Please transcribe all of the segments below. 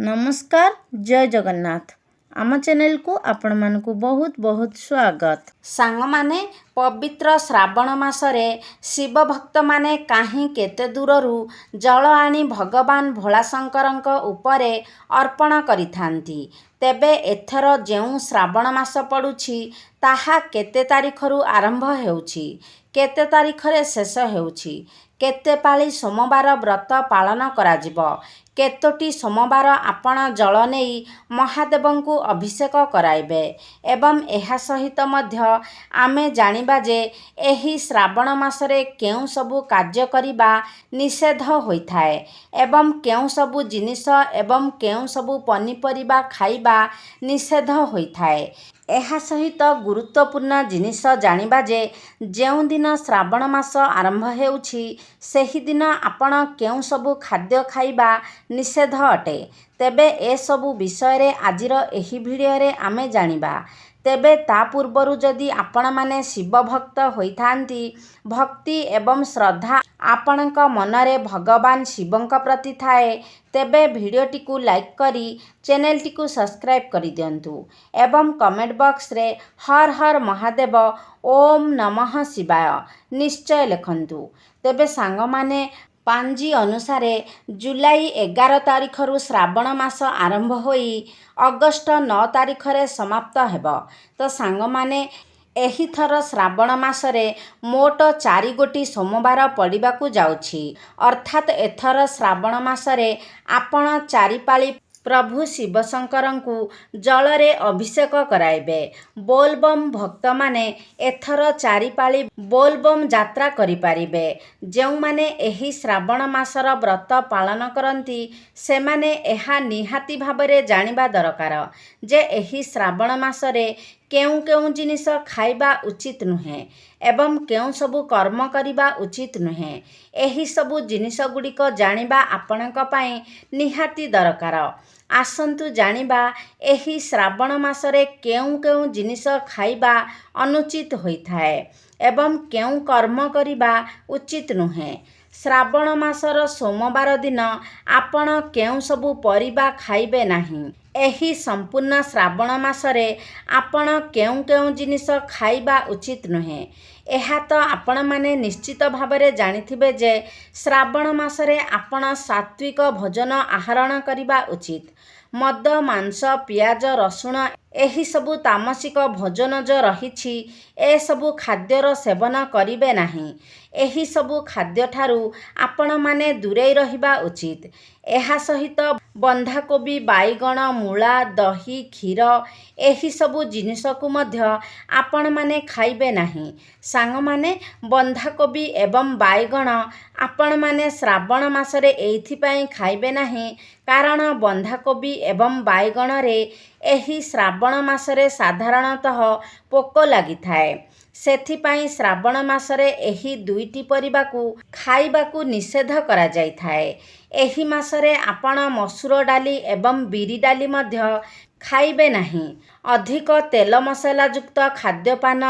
नमस्कार जय जगन्नाथ आम चैनल को आपण मानकु बहुत बहुत स्वागत। सांग माने पवित्र श्रावण मासरे शिव भक्त माने काहीं केते दूररू जल आनी भगवान भोलाशंकरंक उपरे अर्पण करिथांती। तेबे एथर जेउ श्रावण मास पड़ुछि ताहा केते तारिखरू आरंभ हेउछि, केते तारिखरे शेष हेउछि, केते पाଳି सोमवार व्रत पालन कराजिब, केतोटी सोमवार आपण जल नेई महादेवंकु अभिषेक कराइबे एवं एहा सहित मध्य आमे जानिबा जे एही श्रावण मासरे केउ सबु कार्य करिबा निषेध होइथाए एवं केउ सबु जिनिस एवं केउ सबु पनिपरिबा खाइबा निषेध होइथाए। एहा सहित गुरुत्वपूर्ण जिनिस जानिबा जे जेउ दिन श्रावण मास आरंभ हेउछि सेही दिन आपण केउ सबु खाद्य खाइबा निषेध अटे। तेबे ए सबु विषय रे आजिर एही भिडियो रे आमे जानिबा। तेबे ता पूर्वरु जदि आपण माने शिव भक्त होइथांती, भक्ति एवं श्रद्धा आपणक मनरे भगवान शिवंक प्रति थाए तेबे भिडियोटी को लाइक करी चैनल टी को सब्सक्राइब करि दियंतु एवं कमेंट बॉक्स रे हर हर महादेव ओम नमः शिवाय निश्चय लिखंतु। तेबे सांग माने पांजी अनुसारे जुलाई 11 तारिखरू श्रावण मास आरंभ होई अगस्ट 9 तारिखरे समाप्त हेब। तो सांग माने एही थर श्रावण मासरे मोट 4 गोटी सोमवार पड़िबाकू जाउछि, अर्थात एथर श्रावण मासरे आपण 4 पाଳି प्रभु शिवशंकरंकु जलरे अभिषेक कराइबे। बोलबम भक्त माने एथर 4 पाଳି बोलबम यात्रा करि पारिबे। जेउ माने एही श्रावण मासर व्रत पालन करंती से माने एहा निहाती भाबरे जानिबा दरकार जे एही श्रावण मासरे केउ केउ जिनिस खाइबा उचित नुहे एवं केउ सबु कर्म करिबा उचित नुहे। एही सबु जिनिस गुड़िक जानिबा आपणक पई निहाती दरकार। आसंतु जानिबा एही श्रावण मासरे केउ केउ जिनिस खाइबा अनुचित होइथाए एवं केउ कर्म करिबा उचित नुहे। श्रावण मासर सोमवार दिन आपण केउ सबु परिबा खाइबे नाही। एही संपूर्ण श्रावण मासरे आपण केउ केउ जिनिस खाइबा उचित नुहे। एहा तो आपण माने निश्चित भाबरे जानिथिबे जे श्रावण मासरे आपण सात्विक भोजन आहरण करिबा उचित। मद मांस पियाज रसुण एही सबु तामसिक भोजन जो रहिछि ए सबु खाद्यर सेवन करिबे नाही। एही सबु खाद्य ठारू आपण माने दूरेई रहिबा उचित। एहा सहित बंधाकोबी बाईगण मूला दही क्षीर एही सबु जिनिस को मध्य आपण माने खाइबे नाही। सांग माने बंधाकोबी एवं बाईगण आपण माने श्रावण मासरे एथि पई खाइबे नाही कारण बंधाकोबी एवं बाईगण रे एही श्रावण मासरे साधारणतः पोक लागि थाए। सेथिपाई श्रावण मासरे एही दुईटी परिबाकू खाइबाकू निषेध करा जाई थाए। एही मासरे आपण मसूर डाली एवं बिरी डाली मध्य खाइबे नहीं। अधिक तेल मसला युक्त खाद्यपान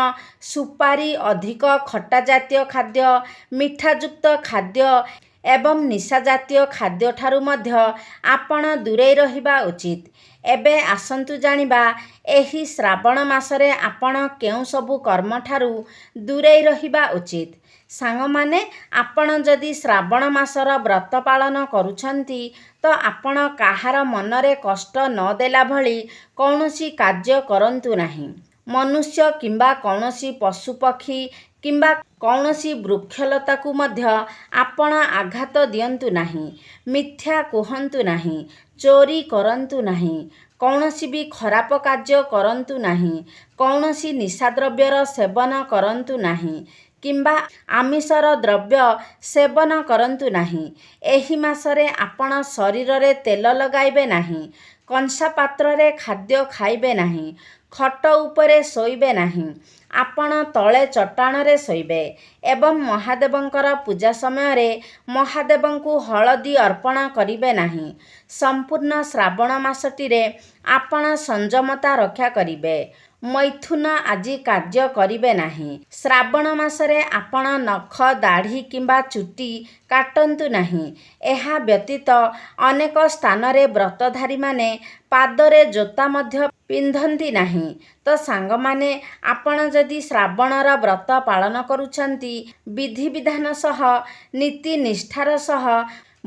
सुपारी अधिक खट्टा जातीय खाद्य मिठा युक्त खाद्य एवं निशा जातीय खाद्य ठारू मध्य आपण दूरेई रहिबा उचित। एबे आसंतु जानिबा एही श्रावण मासरे आपण केउ सबु कर्म ठारू दूरेई रहिबा उचित। सांग माने आपण जदि श्रावण मासर व्रत पालन करूछंती तो आपण काहार मनरे कष्ट न देला भली कौनसी कार्य करंतु नाही। मनुष्य किंबा कौनसी पशु पक्षी किंबा कौनसी वृक्षलता को मध्य आपण आघात दियंतु नाही। मिथ्या कुहंतु नाही, चोरी करंतु नाही, कौनसी भी खराप कार्य करंतु नाही, कौनसी निशाद्रव्यर सेवन करंतु नाही किंबा आमिषर द्रव्य सेवन करंतु नाही। एही मासरे आपण शरीर रे तेल लगाइबे नाही, कंसा पात्र रे खाद्य खाइबे नाही, खट उपरे सोइबे नाही, आपण तले चट्टाण रे सोइबे एवं महादेवंकर पूजा समय रे महादेवंकु हळदी अर्पण करिबे नाही। संपूर्ण श्रावण मासटी रे आपण संयमता रक्षा करिबे। ମୈଥୁନ ଆଜି କାର୍ଯ୍ୟ କରିବେ ନାହିଁ। ଶ୍ରାବଣ ମାସରେ ଆପଣ ନଖ, ଦାଢ଼ି କିମ୍ବା ଚୁଟି କାଟନ୍ତୁ ନାହିଁ। ଏହା ବ୍ୟତୀତ ଅନେକ ସ୍ଥାନରେ ବ୍ରତଧାରୀମାନେ ପାଦରେ ଜୋତା ମଧ୍ୟ ପିନ୍ଧନ୍ତି ନାହିଁ। ତ ସାଙ୍ଗମାନେ, ଆପଣ ଯଦି ଶ୍ରାବଣର ବ୍ରତ ପାଳନ କରୁଛନ୍ତି, ବିଧିବିଧାନ ସହ, ନୀତି ନିଷ୍ଠାର ସହ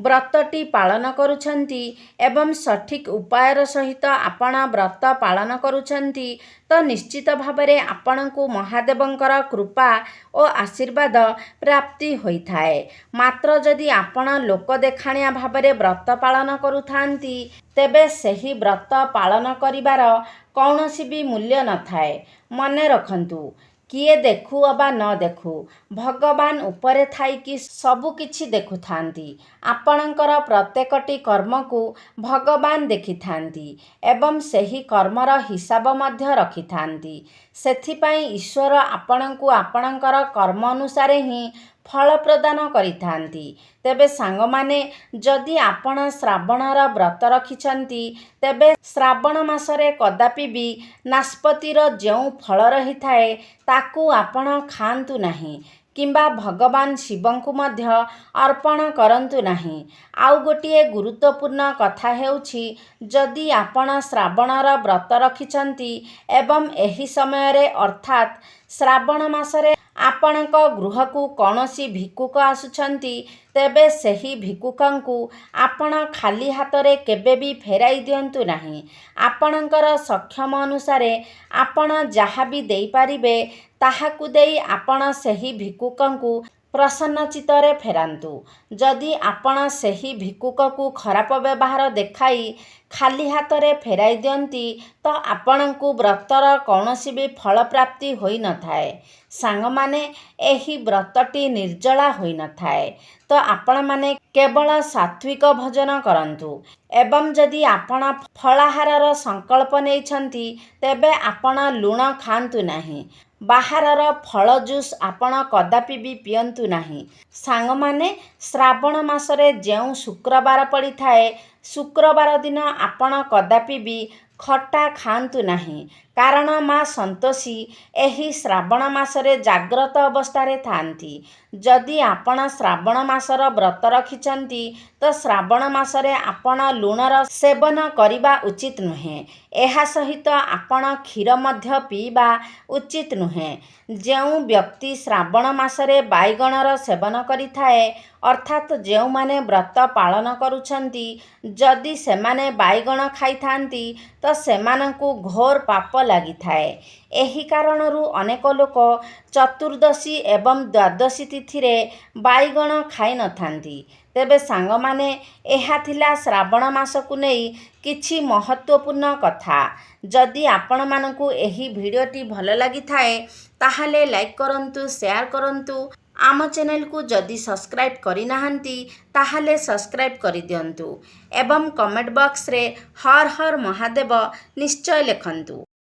ବ୍ରତଟି ପାଳନ କରୁଛନ୍ତି ଏବଂ ସଠିକ୍ ଉପାୟର ସହିତ ଆପଣ ବ୍ରତ ପାଳନ କରୁଛନ୍ତି, ତ ନିଶ୍ଚିତ ଭାବରେ ଆପଣଙ୍କୁ ମହାଦେବଙ୍କର କୃପା ଓ ଆଶୀର୍ବାଦ ପ୍ରାପ୍ତି ହୋଇଥାଏ। ମାତ୍ର ଯଦି ଆପଣ ଲୋକ ଦେଖାଣିଆ ଭାବରେ ବ୍ରତ ପାଳନ କରୁଥାନ୍ତି, ତେବେ ସେହି ବ୍ରତ ପାଳନ କରିବାର କୌଣସି ବି ମୂଲ୍ୟ ନଥାଏ। ମନେ ରଖନ୍ତୁ, କିଏ ଦେଖୁ ଅବା ନ ଦେଖୁ, ଭଗବାନ ଉପରେ ଥାଇକି ସବୁ କିଛି ଦେଖୁଥାନ୍ତି। ଆପଣଙ୍କର ପ୍ରତ୍ୟେକଟି କର୍ମକୁ ଭଗବାନ ଦେଖିଥାନ୍ତି ଏବଂ ସେହି କର୍ମର ହିସାବ ମଧ୍ୟ ରଖିଥାନ୍ତି। ସେଥିପାଇଁ ଈଶ୍ୱର ଆପଣଙ୍କୁ ଆପଣଙ୍କର କର୍ମ ଅନୁସାରେ ହିଁ ଫଳ ପ୍ରଦାନ କରିଥାନ୍ତି। ତେବେ ସାଙ୍ଗମାନେ, ଯଦି ଆପଣ ଶ୍ରାବଣର ବ୍ରତ ରଖିଛନ୍ତି, ତେବେ ଶ୍ରାବଣ ମାସରେ କଦାପି ବି ନାସ୍ପତିର ଯେଉଁ ଫଳ ରହିଥାଏ, ତାକୁ ଆପଣ ଖାଆନ୍ତୁ ନାହିଁ କିମ୍ବା ଭଗବାନ ଶିବଙ୍କୁ ମଧ୍ୟ ଅର୍ପଣ କରନ୍ତୁ ନାହିଁ। ଆଉ ଗୋଟିଏ ଗୁରୁତ୍ୱପୂର୍ଣ୍ଣ କଥା ହେଉଛି, ଯଦି ଆପଣ ଶ୍ରାବଣର ବ୍ରତ ରଖିଛନ୍ତି ଏବଂ ଏହି ସମୟରେ ଅର୍ଥାତ୍ ଶ୍ରାବଣ ମାସରେ ଆପଣଙ୍କ ଗୃହକୁ କୌଣସି ଭିକ୍ଷୁକ ଆସୁଛନ୍ତି, ତେବେ ସେହି ଭିକ୍ଷୁକଙ୍କୁ ଆପଣ ଖାଲି ହାତରେ କେବେ ବି ଫେରାଇ ଦିଅନ୍ତୁ ନାହିଁ। ଆପଣଙ୍କର ସକ୍ଷମ ଅନୁସାରେ ଆପଣ ଯାହା ବି ଦେଇପାରିବେ, ତାହାକୁ ଦେଇ ଆପଣ ସେହି ଭିକ୍ଷୁକଙ୍କୁ ପ୍ରସନ୍ନ ଚିତ୍ତରେ ଫେରାନ୍ତୁ। ଯଦି ଆପଣ ସେହି ଭିକ୍ଷୁକକୁ ଖରାପ ବ୍ୟବହାର ଦେଖାଇ ଖାଲି ହାତରେ ଫେରାଇ ଦିଅନ୍ତି, ତ ଆପଣଙ୍କୁ ବ୍ରତର କୌଣସି ବି ଫଳ ପ୍ରାପ୍ତି ହୋଇନଥାଏ। ସାଙ୍ଗମାନେ, ଏହି ବ୍ରତଟି ନିର୍ଜଳା ହୋଇନଥାଏ। ତ ଆପଣମାନେ କେବଳ ସାତ୍ତ୍ୱିକ ଭୋଜନ କରନ୍ତୁ ଏବଂ ଯଦି ଆପଣ ଫଳାହାରର ସଂକଳ୍ପ ନେଇଛନ୍ତି, ତେବେ ଆପଣ ଲୁଣ ଖାଆନ୍ତୁ ନାହିଁ। ବାହାରର ଫଳ ଜୁସ୍ ଆପଣ କଦାପି ବି ପିଅନ୍ତୁ ନାହିଁ। ସାଙ୍ଗମାନେ, ଶ୍ରାବଣ ମାସରେ ଯେଉଁ ଶୁକ୍ରବାର ପଡ଼ିଥାଏ, ଶୁକ୍ରବାର ଦିନ ଆପଣ କଦାପି ବି ଖଟା ଖାଆନ୍ତୁ ନାହିଁ, କାରଣ ମା ସନ୍ତୋଷୀ ଏହି ଶ୍ରାବଣ ମାସରେ ଜାଗ୍ରତ ଅବସ୍ଥାରେ ଥାଆନ୍ତି। ଯଦି ଆପଣ ଶ୍ରାବଣ ମାସର ବ୍ରତ ରଖିଛନ୍ତି, ତ ଶ୍ରାବଣ ମାସରେ ଆପଣ ଲୁଣର ସେବନ କରିବା ଉଚିତ ନୁହେଁ। ଏହା ସହିତ ଆପଣ କ୍ଷୀର ମଧ୍ୟ ପିଇବା ଉଚିତ ନୁହେଁ। ଯେଉଁ ବ୍ୟକ୍ତି ଶ୍ରାବଣ ମାସରେ ବାଇଗଣର ସେବନ କରିଥାଏ, ଅର୍ଥାତ୍ ଯେଉଁମାନେ ବ୍ରତ ପାଳନ କରୁଛନ୍ତି, ଯଦି ସେମାନେ ବାଇଗଣ ଖାଇଥାନ୍ତି, ତ ସେମାନଙ୍କୁ ଘୋର ପାପ ଲାଗିଥାଏ। ଏହି କାରଣରୁ ଅନେକ ଲୋକ ଚତୁର୍ଦ୍ଦଶୀ ଏବଂ ଦ୍ୱାଦଶୀ ତିଥିରେ ବାଇଗଣ ଖାଇନଥାନ୍ତି। ତେବେ ସାଙ୍ଗମାନେ, ଏହା ଥିଲା ଶ୍ରାବଣ ମାସକୁ ନେଇ କିଛି ମହତ୍ତ୍ୱପୂର୍ଣ୍ଣ କଥା। ଯଦି ଆପଣମାନଙ୍କୁ ଏହି ଭିଡ଼ିଓଟି ଭଲ ଲାଗିଥାଏ, ତାହେଲେ ଲାଇକ୍ କରନ୍ତୁ, ସେୟାର କରନ୍ତୁ। ଆମ ଚ୍ୟାନେଲକୁ ଯଦି ସବସ୍କ୍ରାଇବ୍ କରିନାହାନ୍ତି, ତାହେଲେ ସବସ୍କ୍ରାଇବ୍ କରିଦିଅନ୍ତୁ ଏବଂ କମେଣ୍ଟ ବକ୍ସରେ ହର ହର ମହାଦେବ ନିଶ୍ଚୟ ଲେଖନ୍ତୁ।